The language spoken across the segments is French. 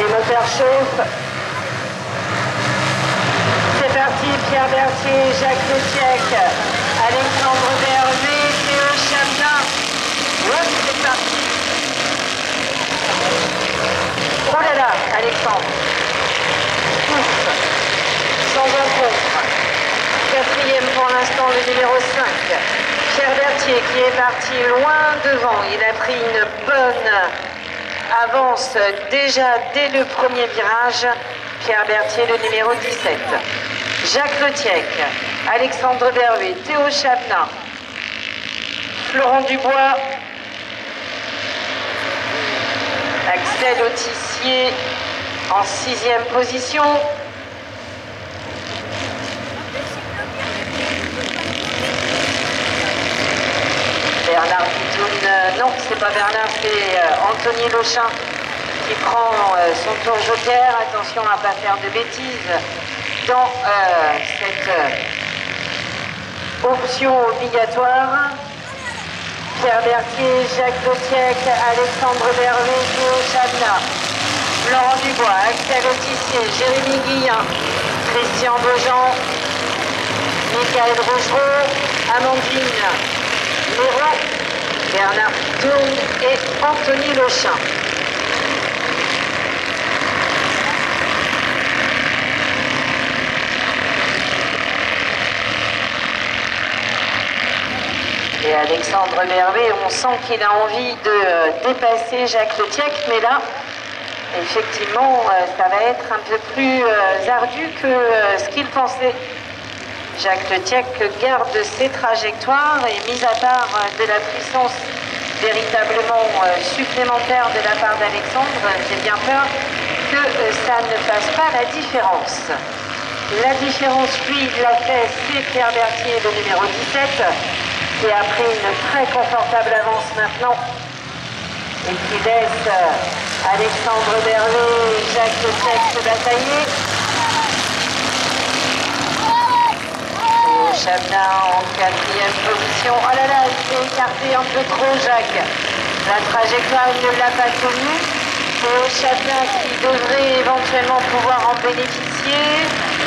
Les moteurs chauffent. C'est parti, Pierre Berthier, Jacques Letiec, Alexandre Bervé, Théo Chapna. Hop, c'est parti. Oh là là, Alexandre. Ouf. Sans rencontre. Quatrième pour l'instant, le numéro 5. Pierre Berthier qui est parti loin devant. Il a pris une bonne avance déjà dès le premier virage. Pierre Berthier, le numéro 17. Jacques Letiec, Alexandre Bervé, Théo Chapna, Florent Dubois, Axel Autissier en 6e position. Bernard Pitoun, non, c'est pas Bernard, c'est Anthony Lochin qui prend son tour joker. Attention à ne pas faire de bêtises dans cette option obligatoire. Pierre Berthier, Jacques Letiec, Alexandre Bervé, Théo Chapna, Laurent Dubois, Axel Autissier, Jérémy Guillain, Christian Beaujean, Michael Rochereau, Amandine Méraud, Bernard Pitoun et Anthony Lochin. Et Alexandre Bervé, on sent qu'il a envie de dépasser Jacques Letiec, mais là, effectivement, ça va être un peu plus ardu que ce qu'il pensait. Jacques Letiec garde ses trajectoires et mis à part de la puissance véritablement supplémentaire de la part d'Alexandre, j'ai bien peur que ça ne fasse pas la différence. La différence, lui, il l'a fait, c'est Pierre Berthier, le numéro 17. Qui a pris une très confortable avance maintenant et qui laisse Alexandre Bervé et Jacques Letiec se batailler. Et Chapna en 4e position. Oh là là, il s'est écarté un peu trop, Jacques. La trajectoire, il ne l'a pas tenue. Et Chapna qui devrait éventuellement pouvoir en bénéficier.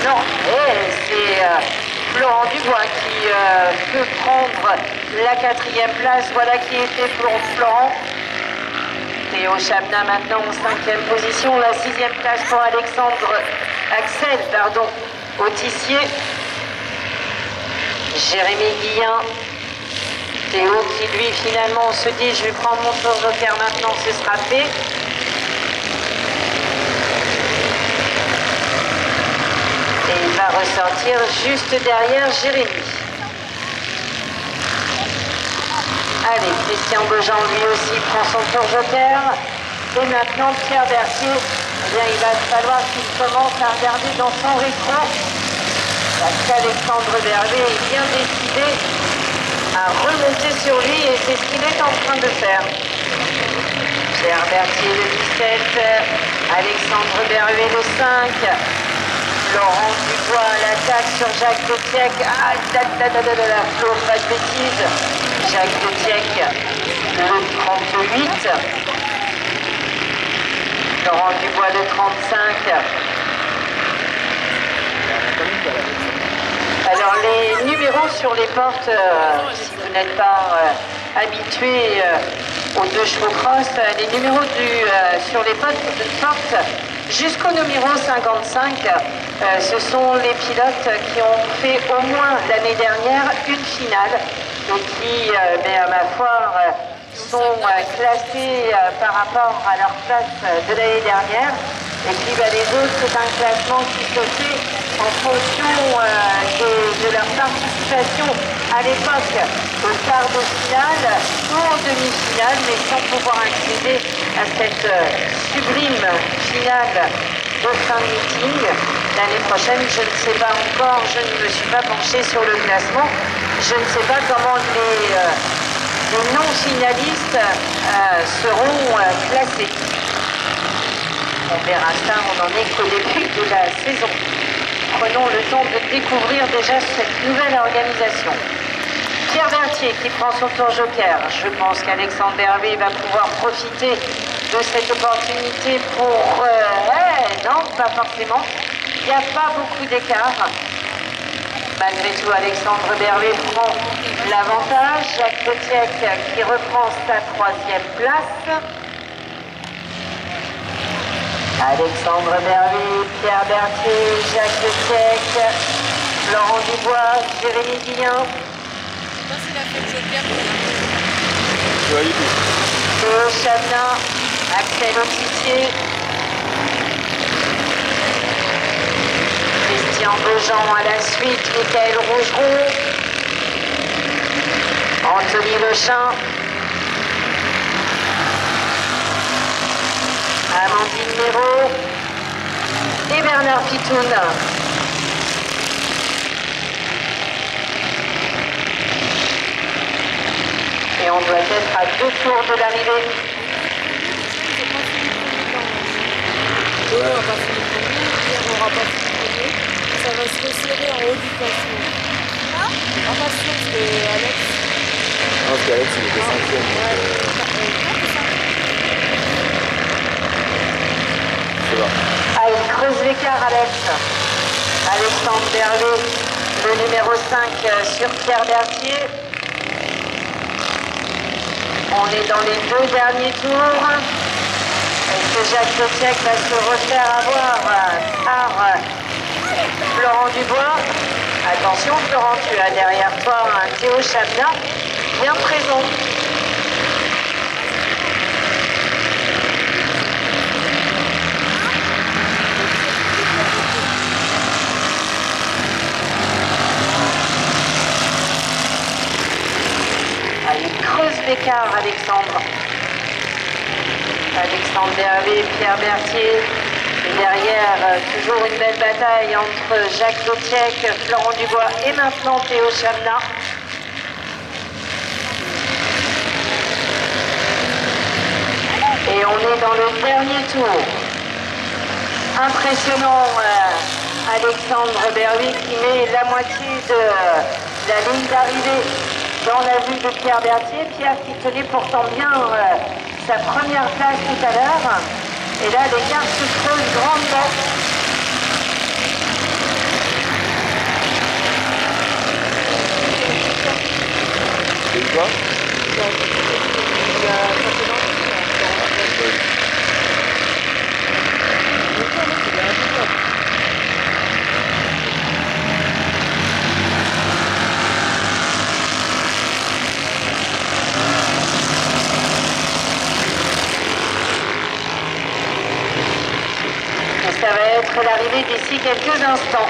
Non, c'est Florent Dubois qui peut prendre la 4e place. Voilà qui était Florent. Théo Chapna maintenant en 5e position. La 6e place pour Axel Autissier. Jérémy Guillain. Théo qui lui finalement se dit je vais prendre mon tour joker maintenant, ce sera fait. Et il va ressortir juste derrière Jérémy. Allez, Christian Beaujean lui aussi prend son tour joker. Et maintenant Pierre Berthier, eh bien, il va falloir qu'il commence à regarder dans son rétro. Parce qu'Alexandre Bervé est bien décidé à remonter sur lui et c'est ce qu'il est en train de faire. Pierre Berthier le 17, Alexandre Bervé le 5. Laurent Dubois à l'attaque sur Jacques Letiec. Ah, Flo, pas de bêtises. Jacques Letiec, le 38. Laurent Dubois, le 35. Alors, les numéros sur les portes, si vous n'êtes pas habitué aux 2 chevaux cross, les numéros sur les portes jusqu'au numéro 55, ce sont les pilotes qui ont fait au moins l'année dernière une finale et qui, à ma foi, sont classés par rapport à leur place de l'année dernière. Et puis les autres, c'est un classement qui se fait en fonction de leur participation à l'époque au quart de finale ou en demi-finale, mais sans pouvoir accéder à cette sublime finale de fin de meeting. L'année prochaine, je ne sais pas encore, je ne me suis pas penchée sur le classement. Je ne sais pas comment les non-finalistes seront classés. On verra ça, on n'en est qu'au début de la saison. Prenons le temps de découvrir déjà cette nouvelle organisation. Pierre Berthier qui prend son tour joker. Je pense qu'Alexandre Bervé va pouvoir profiter de cette opportunité pour non, pas forcément. Il n'y a pas beaucoup d'écart. Malgré tout, Alexandre Bervé prend l'avantage. Jacques Letiec qui reprend sa 3e place. Alexandre Bervé, Pierre Berthier, Jacques Letiec, Laurent Dubois, Jérémy Guillain. Je sais pas s'il a fait le joker. Théo Chavelin, Axel Autissier. Christian Beaujean à la suite, Michael Rougeron, Anthony Lechin, Amandine Méraud et Bernard Pitoun. Et on doit être à 2 tours de l'arrivée. On va pas finir le premier, on n'aura pas fini le premier. Ça va se resserrer en haut du classement. En patience de Alex. Non, parce qu'Alex il était 5e. C'est bon. Ah, il creuse l'écart, Alex. Alexandre Bervé, le numéro 5 sur Pierre Berthier. On est dans les 2 derniers tours. Est-ce que Jacques Letiec va se refaire avoir par Laurent Dubois? Attention Florent, tu as derrière toi un Théo Chavelin bien présent. Ah, il creuse l'écart, Alexandre. Alexandre Bervé, Pierre Berthier. Et derrière, toujours une belle bataille entre Jacques Letiec, Florent Dubois et maintenant Théo Chavelin. Et on est dans le dernier tour. Impressionnant, Alexandre Bervé qui met la moitié de la ligne d'arrivée dans la vue de Pierre Berthier. Pierre qui tenait pourtant bien sa première place tout à l'heure. Et là, l'écart se creuse grandement. C'est quoi? Ça va être l'arrivée d'ici quelques instants.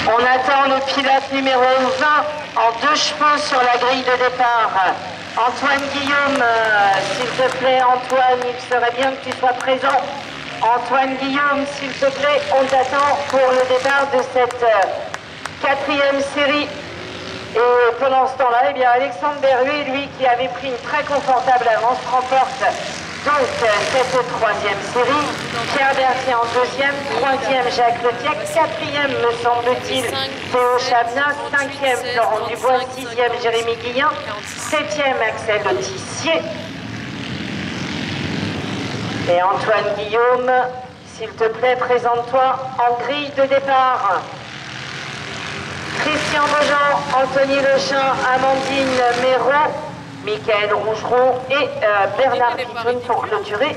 On attend le pilote numéro 20 en 2 chevaux sur la grille de départ. Antoine Guillaume, s'il te plaît, Antoine, il serait bien que tu sois présent. Antoine Guillaume, s'il te plaît, on t'attend pour le départ de cette 4e série. Et pendant ce temps-là, eh bien, Alexandre Bervé, lui, qui avait pris une très confortable avance, remporte donc cette 3e série. Pierre Berthier en 2e, 3e Jacques Letiec, 4e me semble-t-il Théo Chavelin, 5e Laurent Dubois, 6e Jérémy Guillain, 7e Axel Autissier. Et Antoine Guillaume, s'il te plaît, présente-toi en grille de départ. Christian Beaujean, Anthony Lechin, Amandine Méraud, Michael Rougeron et Bernard Pitoun pour clôturer